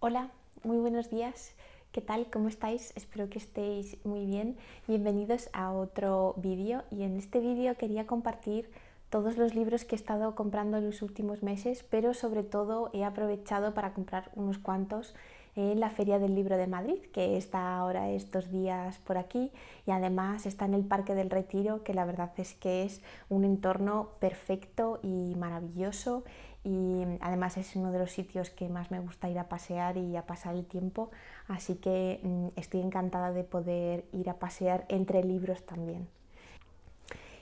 Hola, muy buenos días. ¿Qué tal? ¿Cómo estáis? Espero que estéis muy bien. Bienvenidos a otro vídeo y en este vídeo quería compartir todos los libros que he estado comprando en los últimos meses, pero sobre todo he aprovechado para comprar unos cuantos en la Feria del Libro de Madrid, que está ahora estos días por aquí, y además está en el Parque del Retiro, que la verdad es que es un entorno perfecto y maravilloso, y además es uno de los sitios que más me gusta ir a pasear y a pasar el tiempo, así que estoy encantada de poder ir a pasear entre libros también.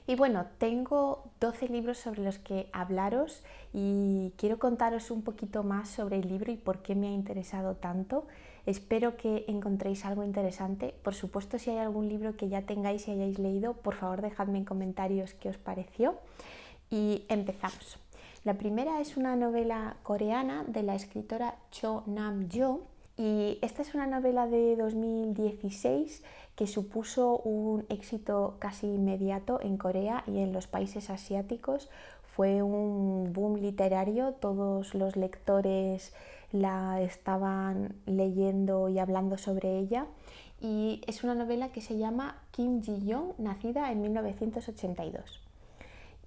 Y bueno, tengo 12 libros sobre los que hablaros y quiero contaros un poquito más sobre el libro y por qué me ha interesado tanto. Espero que encontréis algo interesante. Por supuesto, si hay algún libro que ya tengáis y hayáis leído, por favor dejadme en comentarios qué os pareció. Y empezamos. La primera es una novela coreana de la escritora Cho Nam-yo. Y esta es una novela de 2016 que supuso un éxito casi inmediato en Corea y en los países asiáticos. Fue un boom literario, todos los lectores la estaban leyendo y hablando sobre ella. Y es una novela que se llama Kim Ji-young, nacida en 1982.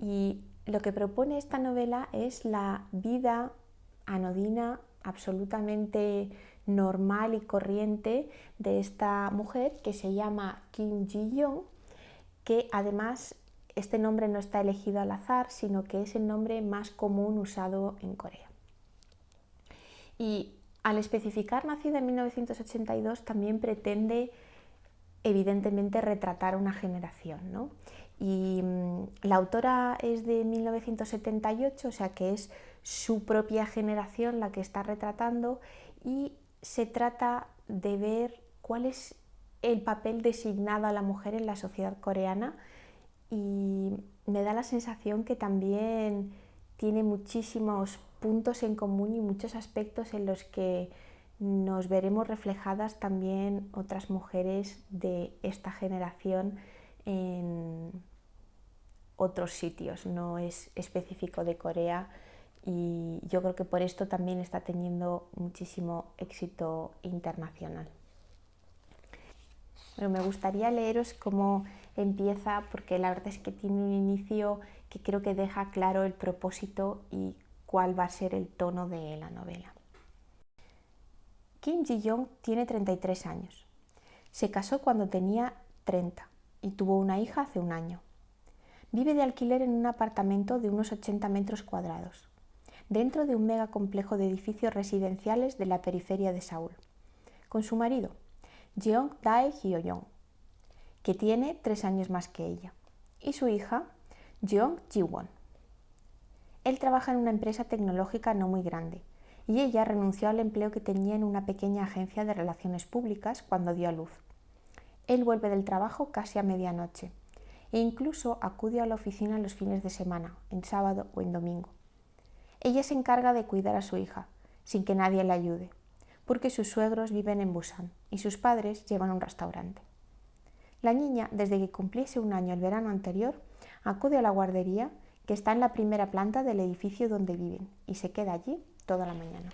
Y lo que propone esta novela es la vida anodina, absolutamente normal y corriente de esta mujer que se llama Kim Ji-young, que además este nombre no está elegido al azar, sino que es el nombre más común usado en Corea. Y al especificar nacida en 1982 también pretende evidentemente retratar una generación, ¿no? Y la autora es de 1978, o sea que es su propia generación la que está retratando, y se trata de ver cuál es el papel designado a la mujer en la sociedad coreana, y me da la sensación que también tiene muchísimos puntos en común y muchos aspectos en los que nos veremos reflejadas también otras mujeres de esta generación en otros sitios, no es específico de Corea, y yo creo que por esto también está teniendo muchísimo éxito internacional. Pero me gustaría leeros cómo empieza, porque la verdad es que tiene un inicio que creo que deja claro el propósito y cuál va a ser el tono de la novela. Kim Ji-young tiene 33 años. Se casó cuando tenía 30 y tuvo una hija hace un año. Vive de alquiler en un apartamento de unos 80 metros cuadrados, dentro de un megacomplejo de edificios residenciales de la periferia de Seúl, con su marido, Jeong Dae-hyoung, que tiene 3 años más que ella, y su hija, Jeong Ji-won. Él trabaja en una empresa tecnológica no muy grande, y ella renunció al empleo que tenía en una pequeña agencia de relaciones públicas cuando dio a luz. Él vuelve del trabajo casi a medianoche e incluso acude a la oficina los fines de semana, en sábado o en domingo. Ella se encarga de cuidar a su hija, sin que nadie le ayude, porque sus suegros viven en Busan y sus padres llevan un restaurante. La niña, desde que cumpliese un año el verano anterior, acude a la guardería, que está en la primera planta del edificio donde viven, y se queda allí toda la mañana.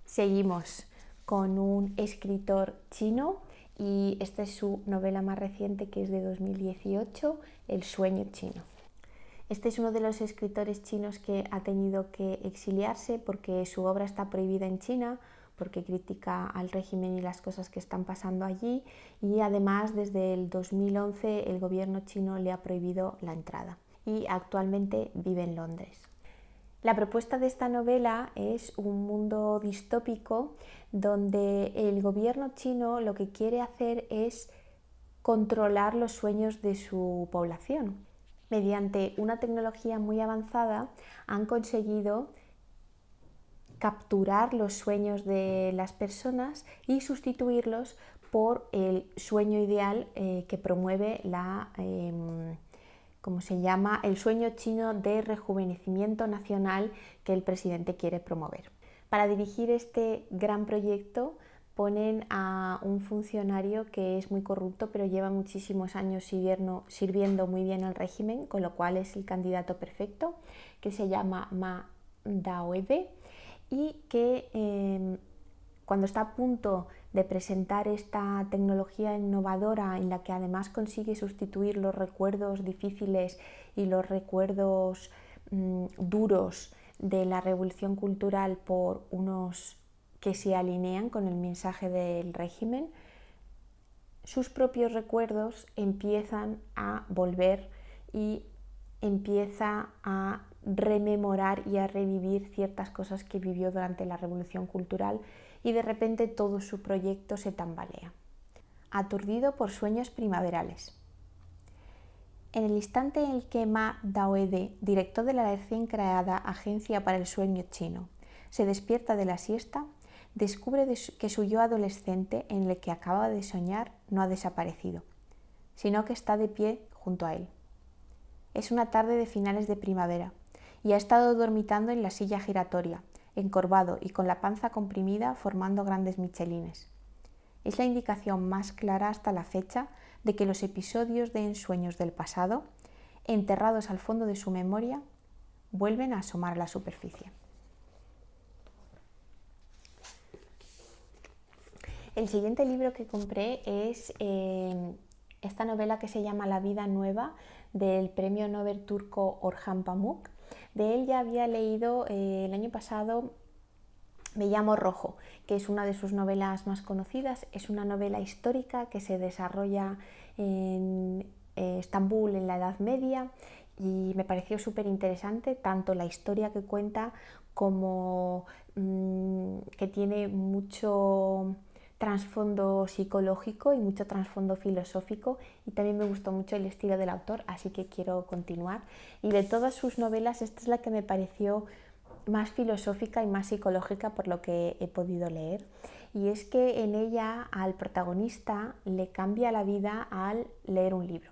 Seguimos con un escritor chino, y esta es su novela más reciente, que es de 2018, El sueño chino. Este es uno de los escritores chinos que ha tenido que exiliarse porque su obra está prohibida en China, porque critica al régimen y las cosas que están pasando allí, y además desde el 2011 el gobierno chino le ha prohibido la entrada y actualmente vive en Londres. La propuesta de esta novela es un mundo distópico donde el gobierno chino lo que quiere hacer es controlar los sueños de su población. Mediante una tecnología muy avanzada han conseguido capturar los sueños de las personas y sustituirlos por el sueño ideal que promueve ¿cómo se llama? El sueño chino de rejuvenecimiento nacional que el presidente quiere promover. Para dirigir este gran proyecto ponen a un funcionario que es muy corrupto, pero lleva muchísimos años sirviendo muy bien al régimen, con lo cual es el candidato perfecto, que se llama Ma Dao-ede, y que cuando está a punto de presentar esta tecnología innovadora en la que además consigue sustituir los recuerdos difíciles y los recuerdos duros de la revolución cultural por unos que se alinean con el mensaje del régimen, sus propios recuerdos empiezan a volver y empieza a rememorar y a revivir ciertas cosas que vivió durante la revolución cultural y de repente todo su proyecto se tambalea. Aturdido por sueños primaverales. En el instante en el que Ma Daoede, director de la recién creada Agencia para el Sueño Chino, se despierta de la siesta, descubre que su yo adolescente en el que acaba de soñar no ha desaparecido, sino que está de pie junto a él. Es una tarde de finales de primavera y ha estado dormitando en la silla giratoria, encorvado y con la panza comprimida formando grandes michelines. Es la indicación más clara hasta la fecha de que los episodios de ensueños del pasado, enterrados al fondo de su memoria, vuelven a asomar a la superficie. El siguiente libro que compré es esta novela que se llama La vida nueva, del premio Nobel turco Orhan Pamuk. De él ya había leído el año pasado Me llamo Rojo, que es una de sus novelas más conocidas. Es una novela histórica que se desarrolla en Estambul en la Edad Media y me pareció súper interesante tanto la historia que cuenta como que tiene mucho trasfondo psicológico y mucho trasfondo filosófico, y también me gustó mucho el estilo del autor, así que quiero continuar. Y de todas sus novelas, esta es la que me pareció más filosófica y más psicológica por lo que he podido leer, y es que en ella al protagonista le cambia la vida al leer un libro.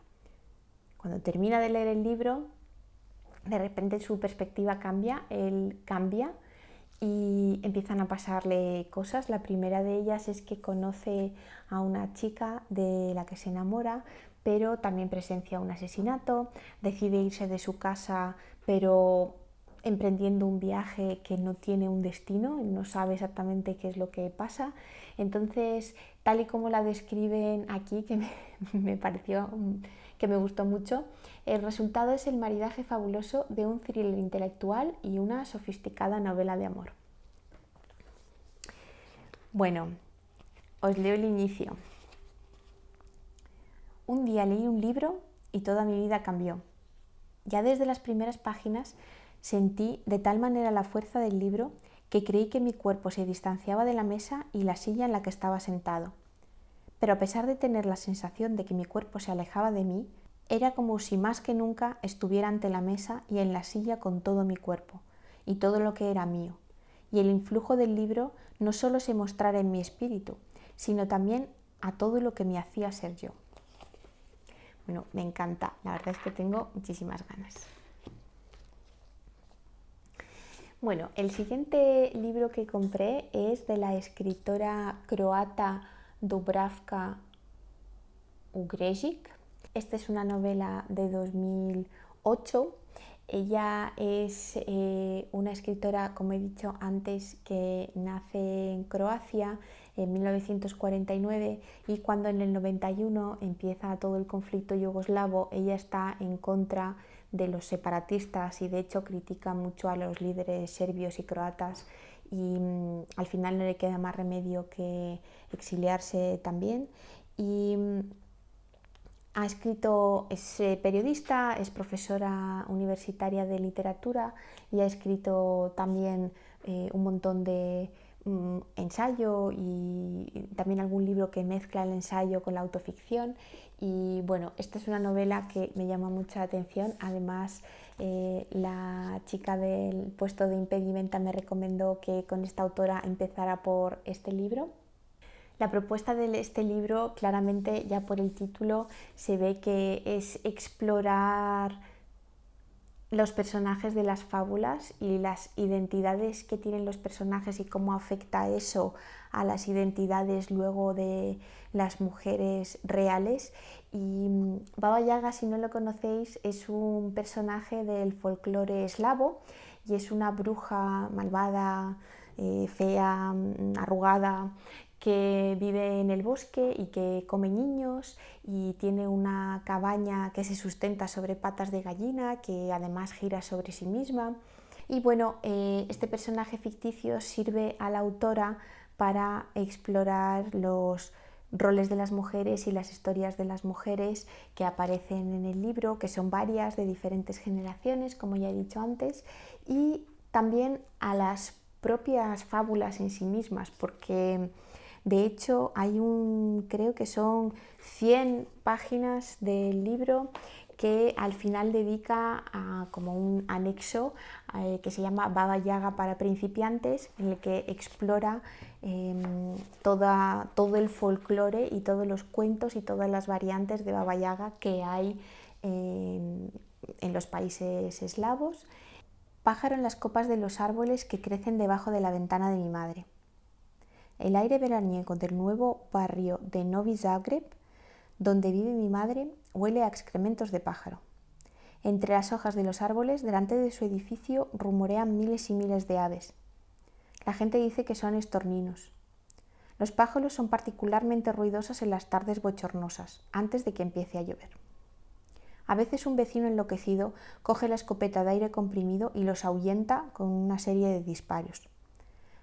Cuando termina de leer el libro, de repente su perspectiva cambia, él cambia y empiezan a pasarle cosas. La primera de ellas es que conoce a una chica de la que se enamora, pero también presencia un asesinato, decide irse de su casa, pero emprendiendo un viaje que no tiene un destino, no sabe exactamente qué es lo que pasa. Entonces, tal y como la describen aquí, que me pareció que me gustó mucho, el resultado es el maridaje fabuloso de un thriller intelectual y una sofisticada novela de amor. Bueno, os leo el inicio. Un día leí un libro y toda mi vida cambió. Ya desde las primeras páginas sentí de tal manera la fuerza del libro que creí que mi cuerpo se distanciaba de la mesa y la silla en la que estaba sentado. Pero a pesar de tener la sensación de que mi cuerpo se alejaba de mí, era como si más que nunca estuviera ante la mesa y en la silla con todo mi cuerpo y todo lo que era mío, y el influjo del libro no solo se mostrara en mi espíritu, sino también a todo lo que me hacía ser yo. Bueno, me encanta, la verdad es que tengo muchísimas ganas. Bueno, el siguiente libro que compré es de la escritora croata Dubravka Ugrejic. Esta es una novela de 2008. Ella es una escritora, como he dicho antes, que nace en Croacia en 1949, y cuando en el 91 empieza todo el conflicto yugoslavo, ella está en contra de los separatistas y de hecho critica mucho a los líderes serbios y croatas, y al final no le queda más remedio que exiliarse también. Y ha escrito, es periodista, es profesora universitaria de literatura y ha escrito también un montón de ensayo y también algún libro que mezcla el ensayo con la autoficción. Y bueno, esta es una novela que me llama mucha atención. Además, la chica del puesto de Impedimenta me recomendó que con esta autora empezara por este libro. La propuesta de este libro, claramente ya por el título, se ve que es explorar los personajes de las fábulas y las identidades que tienen los personajes y cómo afecta eso a las identidades luego de las mujeres reales. Y Baba Yaga, si no lo conocéis, es un personaje del folclore eslavo y es una bruja malvada fea, arrugada, que vive en el bosque y que come niños y tiene una cabaña que se sustenta sobre patas de gallina, que además gira sobre sí misma. Y bueno, este personaje ficticio sirve a la autora para explorar los roles de las mujeres y las historias de las mujeres que aparecen en el libro, que son varias de diferentes generaciones, como ya he dicho antes, y también a las propias fábulas en sí mismas, porque de hecho creo que son 100 páginas del libro que al final dedica a como un anexo que se llama Baba Yaga para principiantes, en el que explora todo el folclore y todos los cuentos y todas las variantes de Baba Yaga que hay en los países eslavos. Pájaro en las copas de los árboles que crecen debajo de la ventana de mi madre. El aire veraniego del nuevo barrio de Novi Zagreb, donde vive mi madre, huele a excrementos de pájaro. Entre las hojas de los árboles, delante de su edificio, rumorean miles y miles de aves. La gente dice que son estorninos. Los pájaros son particularmente ruidosos en las tardes bochornosas, antes de que empiece a llover. A veces un vecino enloquecido coge la escopeta de aire comprimido y los ahuyenta con una serie de disparos.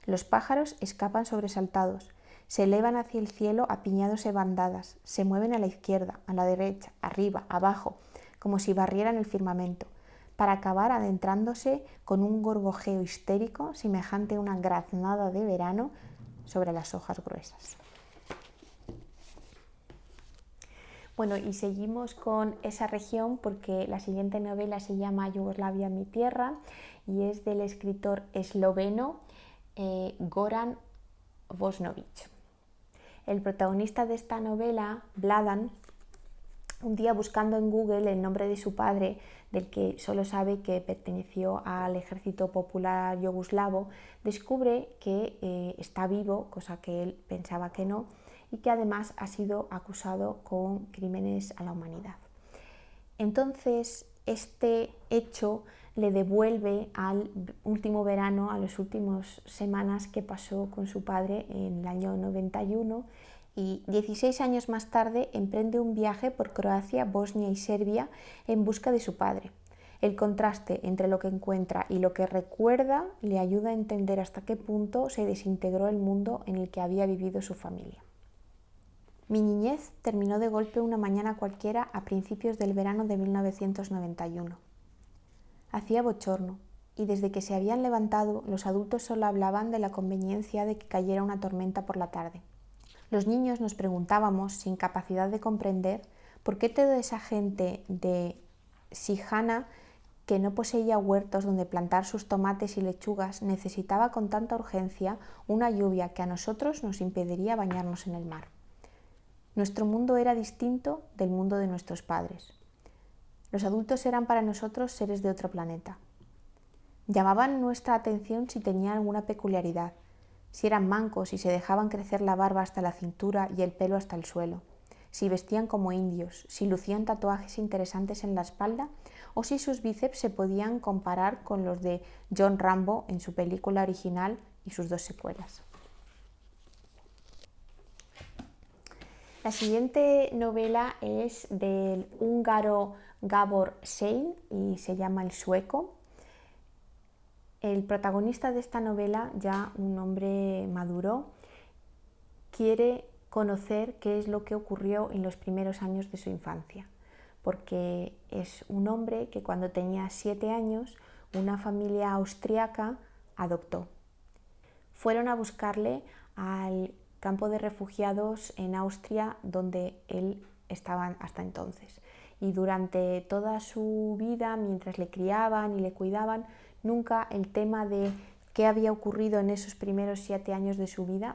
Los pájaros escapan sobresaltados, se elevan hacia el cielo apiñados en bandadas, se mueven a la izquierda, a la derecha, arriba, abajo, como si barrieran el firmamento, para acabar adentrándose con un gorgojeo histérico semejante a una graznada de verano sobre las hojas gruesas. Bueno, y seguimos con esa región porque la siguiente novela se llama Yugoslavia, mi tierra, y es del escritor esloveno Goran Vosnović. El protagonista de esta novela, Vladan, un día buscando en Google el nombre de su padre, del que solo sabe que perteneció al ejército popular yugoslavo, descubre que está vivo, cosa que él pensaba que no, y que además ha sido acusado con crímenes a la humanidad. Entonces, este hecho le devuelve al último verano, a las últimas semanas que pasó con su padre en el año 91, y 16 años más tarde emprende un viaje por Croacia, Bosnia y Serbia en busca de su padre. El contraste entre lo que encuentra y lo que recuerda le ayuda a entender hasta qué punto se desintegró el mundo en el que había vivido su familia. Mi niñez terminó de golpe una mañana cualquiera a principios del verano de 1991. Hacía bochorno, y desde que se habían levantado, los adultos solo hablaban de la conveniencia de que cayera una tormenta por la tarde. Los niños nos preguntábamos, sin capacidad de comprender, por qué toda esa gente de Sijana, que no poseía huertos donde plantar sus tomates y lechugas, necesitaba con tanta urgencia una lluvia que a nosotros nos impediría bañarnos en el mar. Nuestro mundo era distinto del mundo de nuestros padres. Los adultos eran para nosotros seres de otro planeta. Llamaban nuestra atención si tenían alguna peculiaridad, si eran mancos y se dejaban crecer la barba hasta la cintura y el pelo hasta el suelo, si vestían como indios, si lucían tatuajes interesantes en la espalda o si sus bíceps se podían comparar con los de John Rambo en su película original y sus 2 secuelas. La siguiente novela es del húngaro Gábor Szény y se llama El sueco. El protagonista de esta novela, ya un hombre maduro, quiere conocer qué es lo que ocurrió en los primeros años de su infancia, porque es un hombre que cuando tenía 7 años una familia austriaca adoptó. Fueron a buscarle al campo de refugiados en Austria donde él estaba hasta entonces, y durante toda su vida, mientras le criaban y le cuidaban, nunca el tema de qué había ocurrido en esos primeros 7 años de su vida,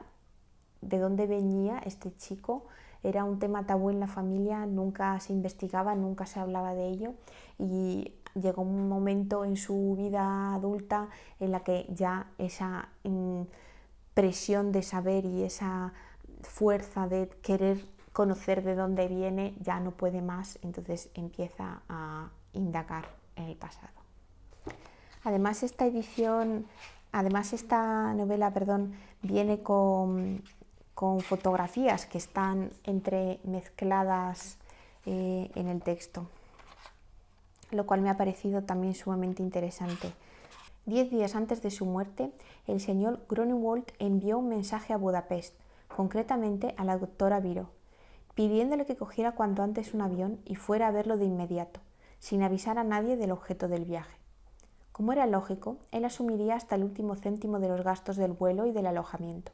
de dónde venía este chico, era un tema tabú en la familia, nunca se investigaba, nunca se hablaba de ello, y llegó un momento en su vida adulta en la que ya esa presión de saber y esa fuerza de querer conocer de dónde viene ya no puede más, entonces empieza a indagar en el pasado. Además, esta edición Además, esta novela, viene con fotografías que están entremezcladas en el texto, lo cual me ha parecido también sumamente interesante. 10 días antes de su muerte, el señor Grunewald envió un mensaje a Budapest, concretamente a la doctora Viró, pidiéndole que cogiera cuanto antes un avión y fuera a verlo de inmediato, sin avisar a nadie del objeto del viaje. Como era lógico, él asumiría hasta el último céntimo de los gastos del vuelo y del alojamiento,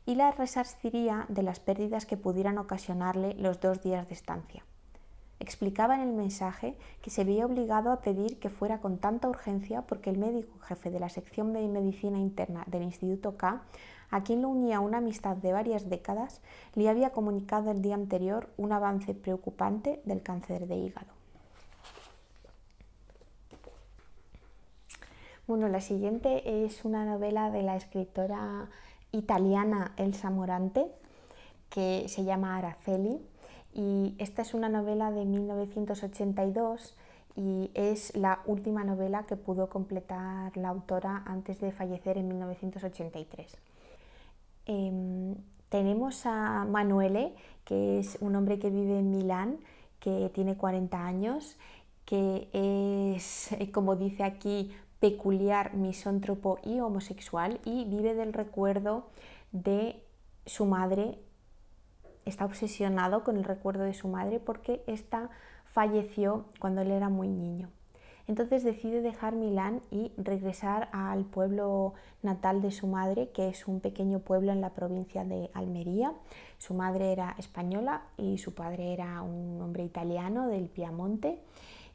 y la resarciría de las pérdidas que pudieran ocasionarle los 2 días de estancia. Explicaba en el mensaje que se veía obligado a pedir que fuera con tanta urgencia porque el médico jefe de la sección de medicina interna del Instituto K, a quien lo unía una amistad de varias décadas, le había comunicado el día anterior un avance preocupante del cáncer de hígado. Bueno, la siguiente es una novela de la escritora italiana Elsa Morante, que se llama Araceli, y esta es una novela de 1982 y es la última novela que pudo completar la autora antes de fallecer en 1983. Tenemos a Manuele, que es un hombre que vive en Milán, que tiene 40 años, que es, como dice aquí, peculiar, misántropo y homosexual, y vive del recuerdo de su madre. Está obsesionado con el recuerdo de su madre porque ésta falleció cuando él era muy niño. Entonces decide dejar Milán y regresar al pueblo natal de su madre, que es un pequeño pueblo en la provincia de Almería. Su madre era española y su padre era un hombre italiano del Piamonte.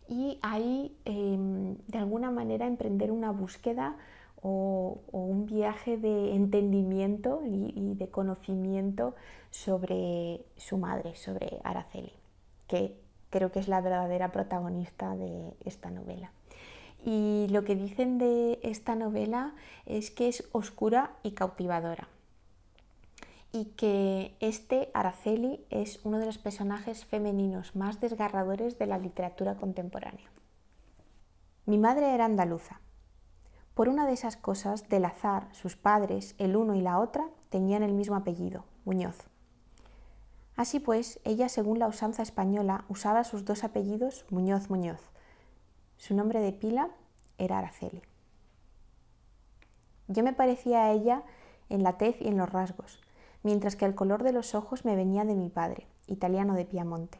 Y ahí, de alguna manera, emprender una búsqueda o un viaje de entendimiento y de conocimiento sobre su madre, sobre Araceli, que creo que es la verdadera protagonista de esta novela. Y lo que dicen de esta novela es que es oscura y cautivadora, y que Araceli, es uno de los personajes femeninos más desgarradores de la literatura contemporánea. Mi madre era andaluza. Por una de esas cosas del azar, sus padres, el uno y la otra, tenían el mismo apellido, Muñoz. Así pues, ella, según la usanza española, usaba sus 2 apellidos Muñoz Muñoz. Su nombre de pila era Araceli. Yo me parecía a ella en la tez y en los rasgos, mientras que el color de los ojos me venía de mi padre, italiano de Piamonte.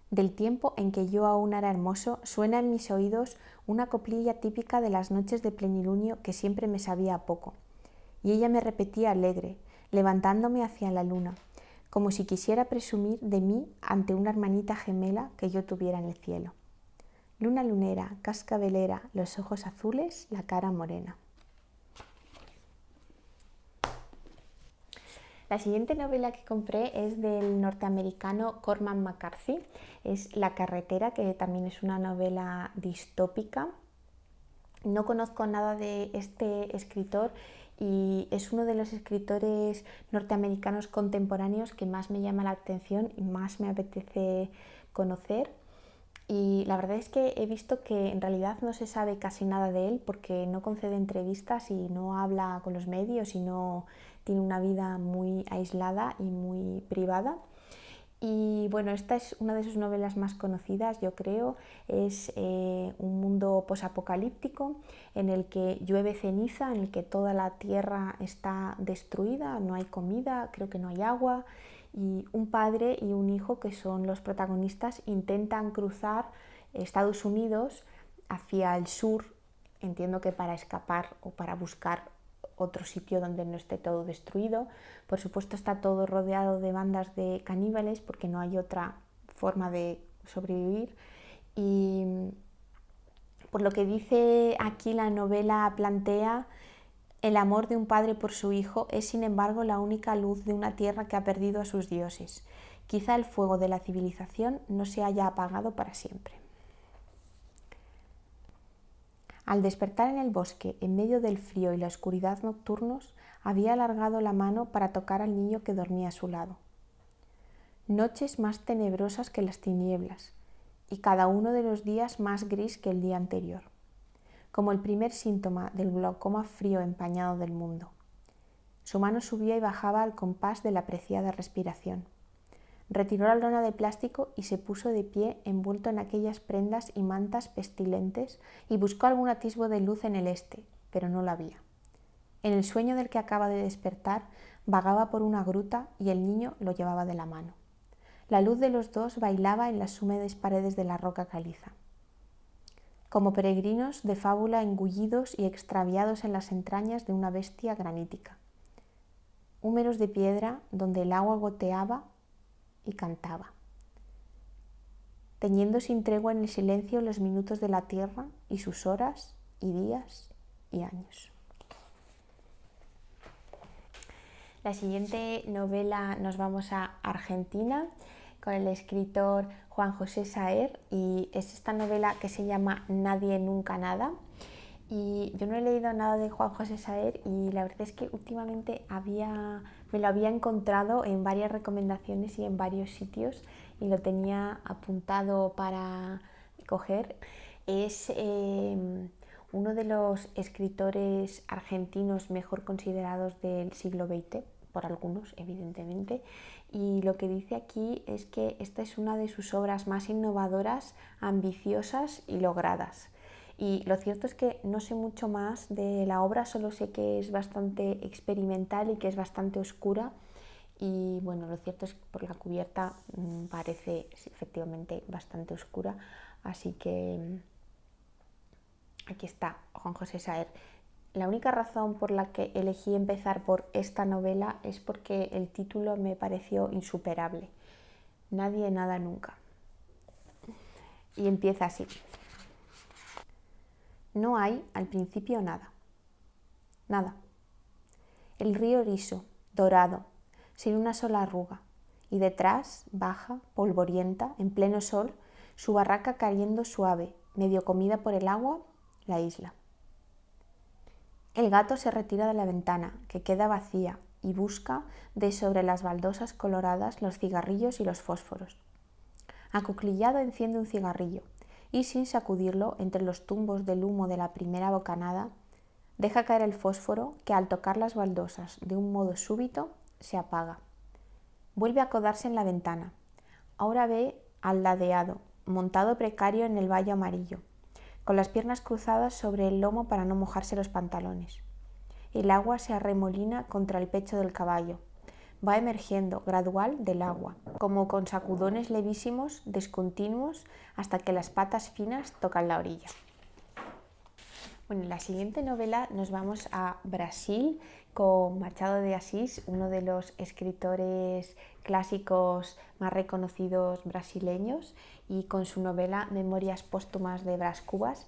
Del tiempo en que yo aún era hermoso, suena en mis oídos una coplilla típica de las noches de plenilunio que siempre me sabía a poco, y ella me repetía alegre, levantándome hacia la luna, como si quisiera presumir de mí ante una hermanita gemela que yo tuviera en el cielo. Luna lunera, cascabelera, los ojos azules, la cara morena. La siguiente novela que compré es del norteamericano Cormac McCarthy, es La carretera, que también es una novela distópica. No conozco nada de este escritor y es uno de los escritores norteamericanos contemporáneos que más me llama la atención y más me apetece conocer. Y la verdad es que he visto que en realidad no se sabe casi nada de él porque no concede entrevistas y no habla con los medios y no tiene una vida muy aislada y muy privada. Y bueno, esta es una de sus novelas más conocidas, yo creo. Es un mundo posapocalíptico en el que llueve ceniza, en el que toda la tierra está destruida, no hay comida, creo que no hay agua, y un padre y un hijo, que son los protagonistas, intentan cruzar Estados Unidos hacia el sur, entiendo que para escapar o para buscar otro sitio donde no esté todo destruido. Por supuesto, está todo rodeado de bandas de caníbales porque no hay otra forma de sobrevivir. Y por lo que dice aquí la novela, plantea: el amor de un padre por su hijo es, sin embargo, la única luz de una tierra que ha perdido a sus dioses. Quizá el fuego de la civilización no se haya apagado para siempre. Al despertar en el bosque, en medio del frío y la oscuridad nocturnos, había alargado la mano para tocar al niño que dormía a su lado. Noches más tenebrosas que las tinieblas, y cada uno de los días más gris que el día anterior. como el primer síntoma del glaucoma frío empañado del mundo. Su mano subía y bajaba al compás de la apreciada respiración. Retiró la lona de plástico y se puso de pie envuelto en aquellas prendas y mantas pestilentes y buscó algún atisbo de luz en el este, pero no la había. En el sueño del que acaba de despertar, vagaba por una gruta y el niño lo llevaba de la mano. La luz de los dos bailaba en las húmedas paredes de la roca caliza. Como peregrinos de fábula engullidos y extraviados en las entrañas de una bestia granítica. Húmeros de piedra donde el agua goteaba y cantaba, teñiendo sin tregua en el silencio los minutos de la tierra y sus horas y días y años. La siguiente novela nos vamos a Argentina con el escritor Juan José Saer y es esta novela que se llama Nadie, Nunca, Nada. Y yo no he leído nada de Juan José Saer y la verdad es que últimamente me lo había encontrado en varias recomendaciones y en varios sitios y lo tenía apuntado para coger. Es uno de los escritores argentinos mejor considerados del siglo XX, por algunos evidentemente, y lo que dice aquí es que esta es una de sus obras más innovadoras, ambiciosas y logradas. Y lo cierto es que no sé mucho más de la obra, solo sé que es bastante experimental y que es bastante oscura. Y bueno, lo cierto es que por la cubierta parece efectivamente bastante oscura. Así que aquí está Juan José Saer. La única razón por la que elegí empezar por esta novela es porque el título me pareció insuperable. Nadie, nada, nunca. Y empieza así. No hay al principio nada. Nada. El río liso, dorado, sin una sola arruga, y detrás, baja, polvorienta, en pleno sol, su barraca cayendo suave, medio comida por el agua, la isla. El gato se retira de la ventana, que queda vacía, y busca de sobre las baldosas coloradas los cigarrillos y los fósforos. Acuclillado enciende un cigarrillo, y sin sacudirlo entre los tumbos del humo de la primera bocanada, deja caer el fósforo que al tocar las baldosas de un modo súbito se apaga. Vuelve a codarse en la ventana. Ahora ve al ladeado, montado precario en el vallo amarillo, con las piernas cruzadas sobre el lomo para no mojarse los pantalones. El agua se arremolina contra el pecho del caballo. Va emergiendo, gradual, del agua, como con sacudones levísimos, discontinuos, hasta que las patas finas tocan la orilla. Bueno, en la siguiente novela nos vamos a Brasil con Machado de Assis, uno de los escritores clásicos más reconocidos brasileños, y con su novela Memorias póstumas de Brás Cubas.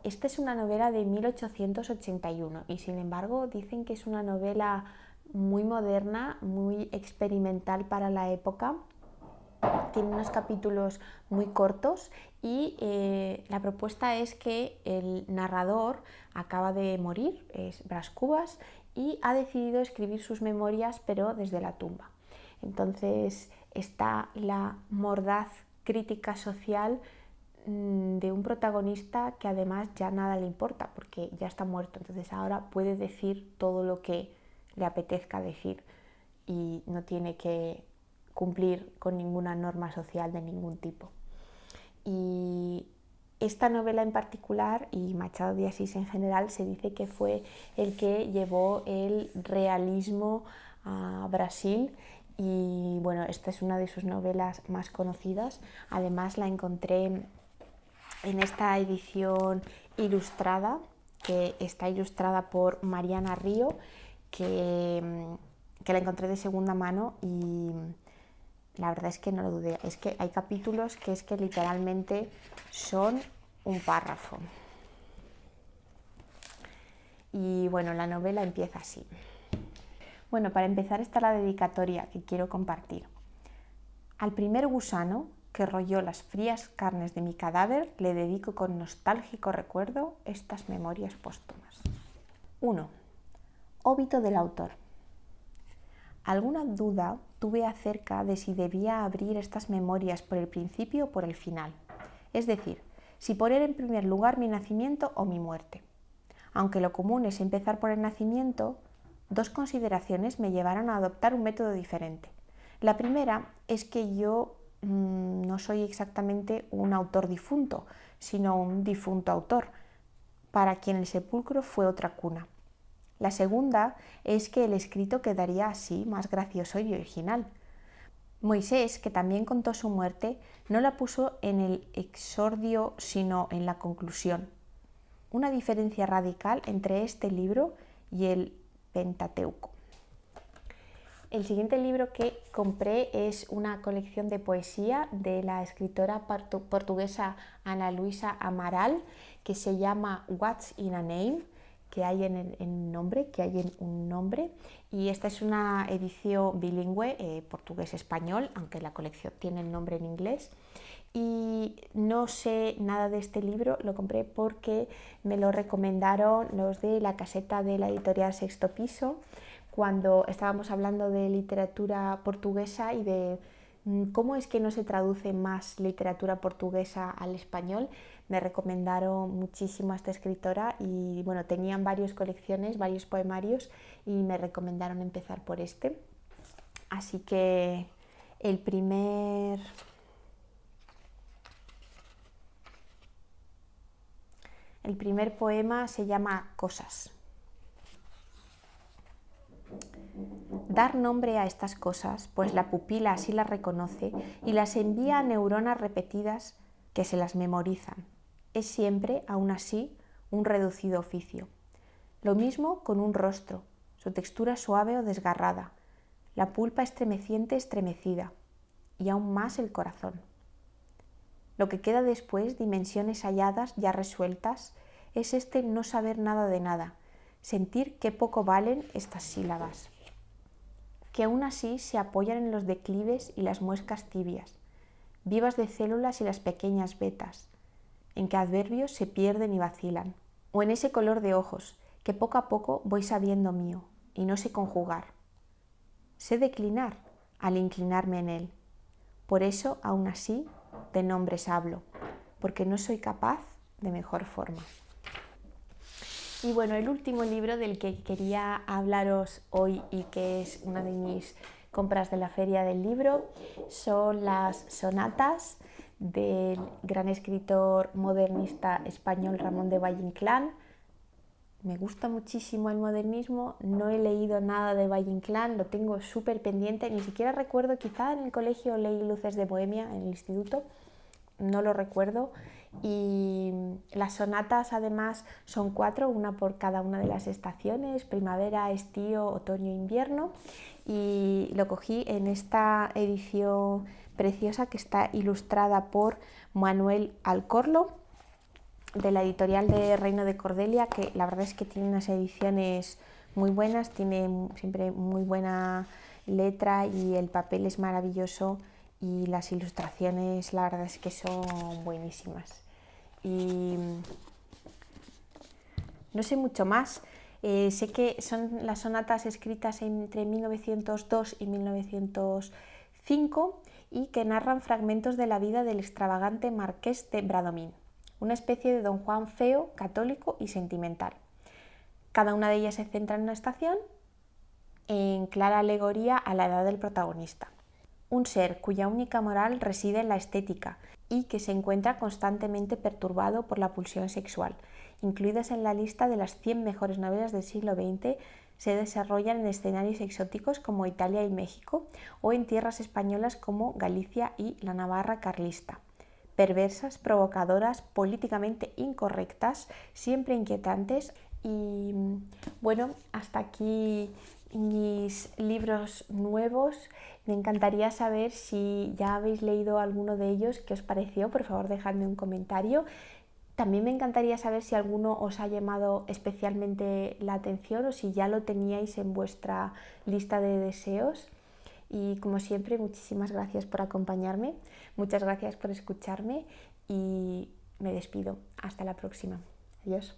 Esta es una novela de 1881 y sin embargo dicen que es una novela muy moderna, muy experimental para la época. Tiene unos capítulos muy cortos y la propuesta es que el narrador acaba de morir, es Brás Cubas, y ha decidido escribir sus memorias pero desde la tumba. Entonces está la mordaz crítica social de un protagonista que además ya nada le importa porque ya está muerto, entonces ahora puede decir todo lo que le apetezca decir y no tiene que cumplir con ninguna norma social de ningún tipo. Y esta novela en particular y Machado de Assis en general se dice que fue el que llevó el realismo a Brasil y bueno, esta es una de sus novelas más conocidas. Además la encontré en esta edición ilustrada, que está ilustrada por Mariana Río, que la encontré de segunda mano y la verdad es que no lo dudé. Es que hay capítulos que es que literalmente son un párrafo. Y bueno, la novela empieza así. Bueno, para empezar está la dedicatoria que quiero compartir. Al primer gusano que royó las frías carnes de mi cadáver, le dedico con nostálgico recuerdo estas memorias póstumas. 1. Óbito del autor. Alguna duda tuve acerca de si debía abrir estas memorias por el principio o por el final. Es decir, si poner en primer lugar mi nacimiento o mi muerte. Aunque lo común es empezar por el nacimiento, dos consideraciones me llevaron a adoptar un método diferente. La primera es que yo no soy exactamente un autor difunto, sino un difunto autor, para quien el sepulcro fue otra cuna. La segunda es que el escrito quedaría así más gracioso y original. Moisés, que también contó su muerte, no la puso en el exordio, sino en la conclusión. Una diferencia radical entre este libro y el Pentateuco. El siguiente libro que compré es una colección de poesía de la escritora portuguesa Ana Luisa Amaral, que se llama What's in a Name, que hay en un nombre, y esta es una edición bilingüe, portugués-español, aunque la colección tiene el nombre en inglés. Y no sé nada de este libro, lo compré porque me lo recomendaron los de la caseta de la editorial Sexto Piso, cuando estábamos hablando de literatura portuguesa y de cómo es que no se traduce más literatura portuguesa al español. Me recomendaron muchísimo a esta escritora y bueno, tenían varias colecciones, varios poemarios y me recomendaron empezar por este. Así que el primer poema se llama Cosas. Dar nombre a estas cosas, pues la pupila así las reconoce y las envía a neuronas repetidas que se las memorizan. Es siempre, aún así, un reducido oficio. Lo mismo con un rostro, su textura suave o desgarrada, la pulpa estremeciente estremecida, y aún más el corazón. Lo que queda después, dimensiones halladas ya resueltas, es este no saber nada de nada, sentir qué poco valen estas sílabas, que aún así se apoyan en los declives y las muescas tibias, vivas de células y las pequeñas vetas, en que adverbios se pierden y vacilan, o en ese color de ojos que poco a poco voy sabiendo mío y no sé conjugar. Sé declinar al inclinarme en él. Por eso, aún así, de nombres hablo, porque no soy capaz de mejor forma. Y bueno, el último libro del que quería hablaros hoy y que es una de mis compras de la Feria del Libro son las sonatas del gran escritor modernista español Ramón de Valle Inclán. Me gusta muchísimo el modernismo, no he leído nada de Valle Inclán, lo tengo súper pendiente, ni siquiera recuerdo, quizá en el colegio leí Luces de Bohemia, en el instituto, no lo recuerdo. Y las sonatas además son 4, una por cada una de las estaciones, primavera, estío, otoño e invierno, y lo cogí en esta edición preciosa que está ilustrada por Manuel Alcorlo, de la editorial de Reino de Cordelia, que la verdad es que tiene unas ediciones muy buenas, tiene siempre muy buena letra y el papel es maravilloso y las ilustraciones la verdad es que son buenísimas. Y no sé mucho más, sé que son las sonatas escritas entre 1902 y 1905 y que narran fragmentos de la vida del extravagante marqués de Bradomín, una especie de Don Juan feo, católico y sentimental. Cada una de ellas se centra en una estación en clara alegoría a la edad del protagonista. Un ser cuya única moral reside en la estética y que se encuentra constantemente perturbado por la pulsión sexual. Incluidas en la lista de las 100 mejores novelas del siglo XX, se desarrollan en escenarios exóticos como Italia y México o en tierras españolas como Galicia y la Navarra carlista. Perversas, provocadoras, políticamente incorrectas, siempre inquietantes. Y bueno, hasta aquí mis libros nuevos. Me encantaría saber si ya habéis leído alguno de ellos, qué os pareció, por favor dejadme un comentario. También me encantaría saber si alguno os ha llamado especialmente la atención o si ya lo teníais en vuestra lista de deseos. Y como siempre, muchísimas gracias por acompañarme, muchas gracias por escucharme y me despido. Hasta la próxima. Adiós.